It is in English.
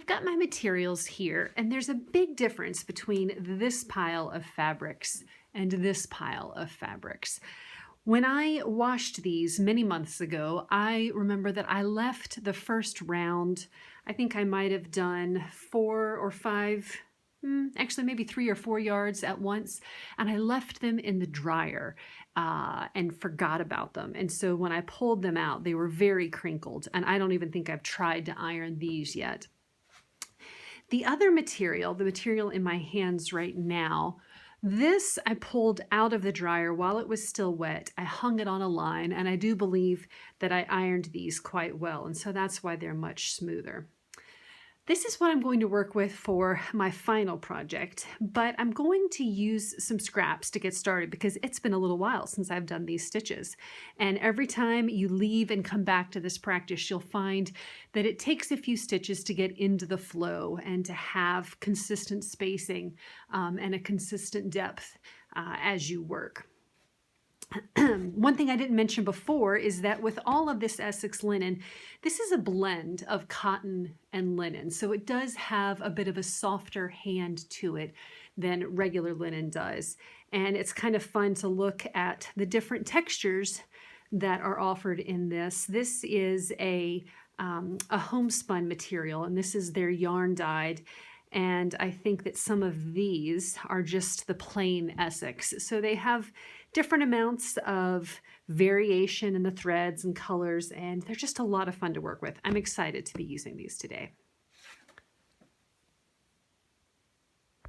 I've got my materials here, and there's a big difference between this pile of fabrics and this pile of fabrics. When I washed these many months ago, I remember that I left the first round. I think I might have done 4 or 5, actually maybe 3 or 4 yards at once, and I left them in the dryer and forgot about them. And so when I pulled them out, they were very crinkled, and I don't even think I've tried to iron these yet. The other material, the material in my hands right now, this I pulled out of the dryer while it was still wet. I hung it on a line, and I do believe that I ironed these quite well, and so that's why they're much smoother. This is what I'm going to work with for my final project, but I'm going to use some scraps to get started because it's been a little while since I've done these stitches. And every time you leave and come back to this practice, you'll find that it takes a few stitches to get into the flow and to have consistent spacing and a consistent depth as you work. One thing I didn't mention before is that with all of this Essex linen, this is a blend of cotton and linen. So it does have a bit of a softer hand to it than regular linen does. And it's kind of fun to look at the different textures that are offered in this. This is a homespun material, and this is their yarn dyed. And I think that some of these are just the plain Essex. So they have different amounts of variation in the threads and colors, and they're just a lot of fun to work with. I'm excited to be using these today.